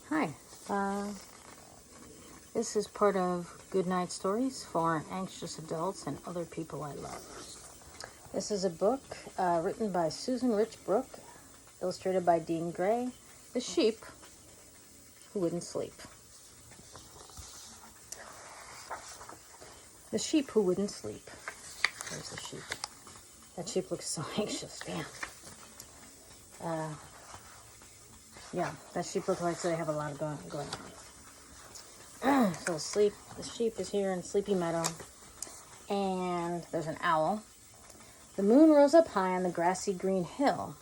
Hi, this is part of Good Night Stories for Anxious Adults and Other People I Love. This is a book written by Susan Rich Brooke, illustrated by Dean Gray, The Sheep Who Wouldn't Sleep. The Sheep Who Wouldn't Sleep. There's the sheep. That sheep looks so anxious, damn. Yeah, that sheep looks like they have a lot going on. So the sheep is here in Sleepy Meadow, and there's an owl. The moon rose up high on the grassy green hill.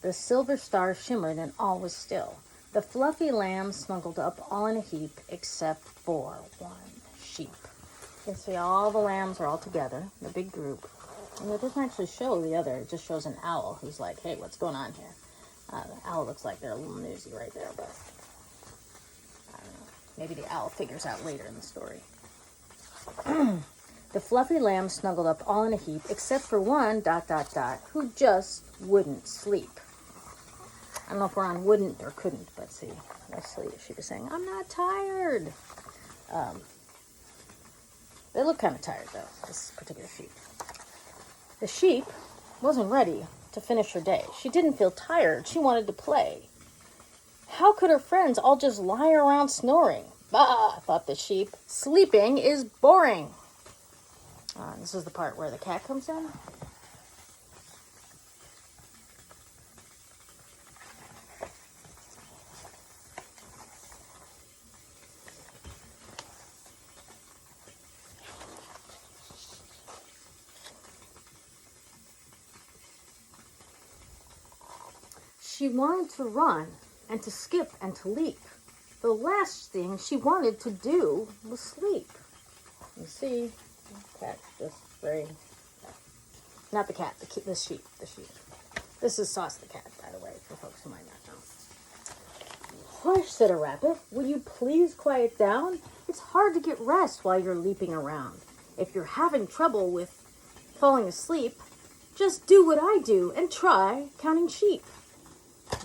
The silver stars shimmered and all was still. The fluffy lambs snuggled up all in a heap except for one sheep. You can see all the lambs are all together, the big group. And it doesn't actually show the other, it just shows an owl who's like, hey, what's going on here? The owl looks like they're a little newsy right there, but I don't know. Maybe the owl figures out later in the story. The fluffy lambs snuggled up all in a heap, except for one, ... who just wouldn't sleep. I don't know if we're on wouldn't or couldn't, but see, she was saying, I'm not tired. They look kind of tired, though, this particular sheep. The sheep wasn't ready to finish her day. She didn't feel tired. She wanted to play. How could her friends all just lie around snoring? Bah, thought the sheep. Sleeping is boring. This is the part where the cat comes in. She wanted to run and to skip and to leap. The last thing she wanted to do was sleep. You see, the cat just very... Not the cat, the sheep. This is Sauce the cat, by the way, for folks who might not know. Hush, said a rabbit. Will you please quiet down? It's hard to get rest while you're leaping around. If you're having trouble with falling asleep, just do what I do and try counting sheep.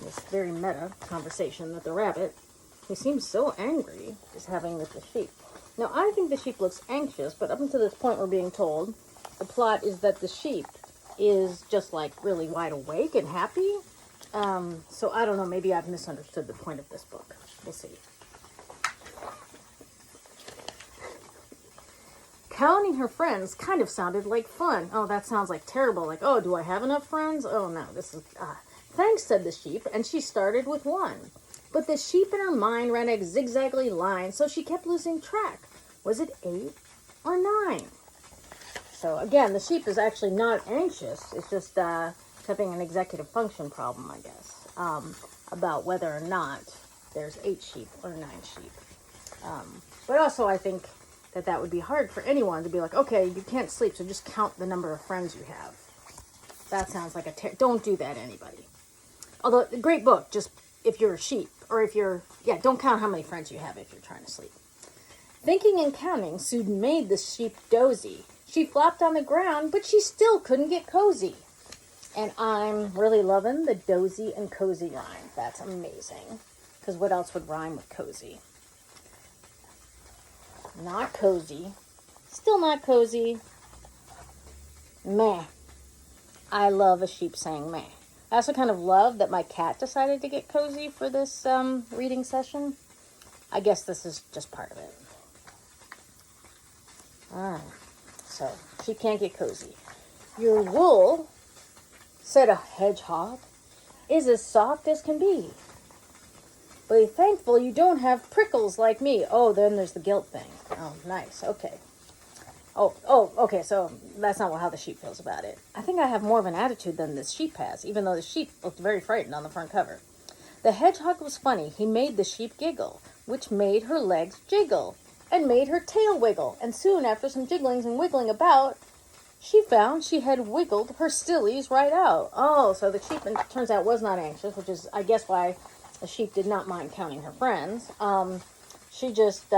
This very meta conversation that the rabbit, who seems so angry, is having with the sheep. Now, I think the sheep looks anxious, but up until this point we're being told the plot is that the sheep is just like really wide awake and happy. So I don't know, maybe I've misunderstood the point of this book. We'll see. Counting her friends kind of sounded like fun. Oh, that sounds like terrible. Like, oh, do I have enough friends? Oh, no, this is... Thanks, said the sheep, and she started with one. But the sheep in her mind ran a zigzagly line, so she kept losing track. Was it 8 or 9? So again, the sheep is actually not anxious. It's just having an executive function problem, I guess, about whether or not there's 8 sheep or 9 sheep. But also I think that would be hard for anyone to be like, okay, you can't sleep, so just count the number of friends you have. That sounds like don't do that, anybody. Although, a great book, just if you're a sheep, or if you're, don't count how many friends you have if you're trying to sleep. Thinking and counting soon made the sheep dozy. She flopped on the ground, but she still couldn't get cozy. And I'm really loving the dozy and cozy rhyme. That's amazing. Because what else would rhyme with cozy? Not cozy. Still not cozy. Meh. I love a sheep saying meh. I also kind of love that my cat decided to get cozy for this reading session. I guess this is just part of it. So she can't get cozy. Your wool, said a hedgehog, is as soft as can be. But be thankful you don't have prickles like me. Oh, then there's the guilt thing. Oh, nice. Okay. Okay, so that's not how the sheep feels about it. I think I have more of an attitude than this sheep has, even though the sheep looked very frightened on the front cover. The hedgehog was funny. He made the sheep giggle, which made her legs jiggle, and made her tail wiggle. And soon, after some jigglings and wiggling about, she found she had wiggled her sillies right out. Oh, so the sheep, it turns out, was not anxious, which is, I guess, why the sheep did not mind counting her friends. She just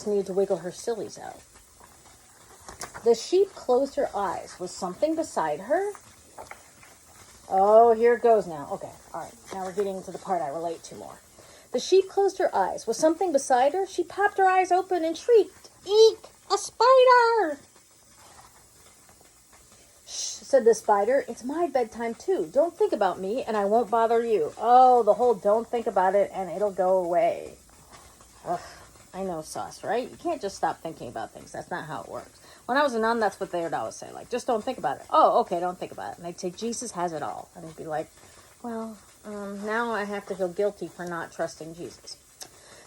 needed to wiggle her sillies out. The sheep closed her eyes. Was something beside her? Oh, here it goes now. Okay, all right. Now we're getting to the part I relate to more. The sheep closed her eyes. Was something beside her? She popped her eyes open and shrieked, "Eek! A spider!" "Shh," said the spider. "It's my bedtime too. Don't think about me and I won't bother you." Oh, the whole don't think about it and it'll go away. Ugh, I know, sauce, right? You can't just stop thinking about things. That's not how it works. When I was a nun, that's what they would always say. Like, just don't think about it. Oh, okay, don't think about it. And they'd say, Jesus has it all. And I'd be like, well, now I have to feel guilty for not trusting Jesus.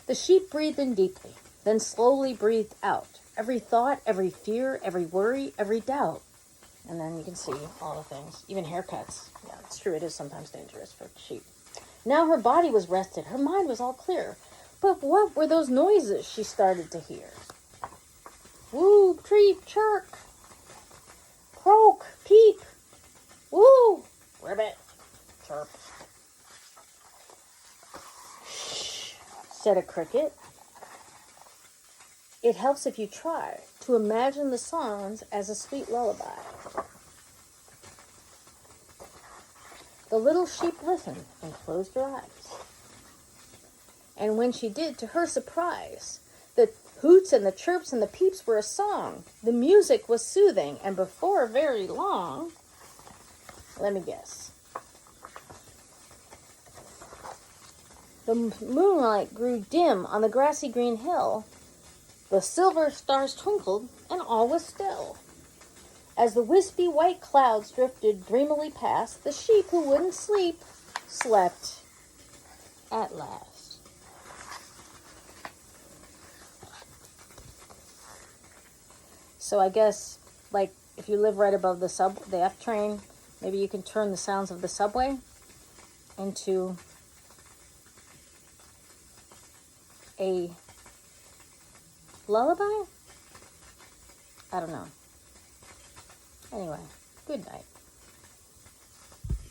The sheep breathed in deeply, then slowly breathed out. Every thought, every fear, every worry, every doubt. And then you can see all the things, even haircuts. Yeah, it's true. It is sometimes dangerous for sheep. Now her body was rested. Her mind was all clear. But what were those noises she started to hear? Woo, treep, chirk, croak, peep, woo, ribbit, chirp. Shh, said a cricket. It helps if you try to imagine the songs as a sweet lullaby. The little sheep listened and closed her eyes. And when she did, to her surprise, the hoots and the chirps and the peeps were a song. The music was soothing, and before very long, let me guess, the moonlight grew dim on the grassy green hill. The silver stars twinkled, and all was still. As the wispy white clouds drifted dreamily past, the sheep who wouldn't sleep slept at last. So I guess, like, if you live right above the F train, maybe you can turn the sounds of the subway into a lullaby? I don't know. Anyway, good night.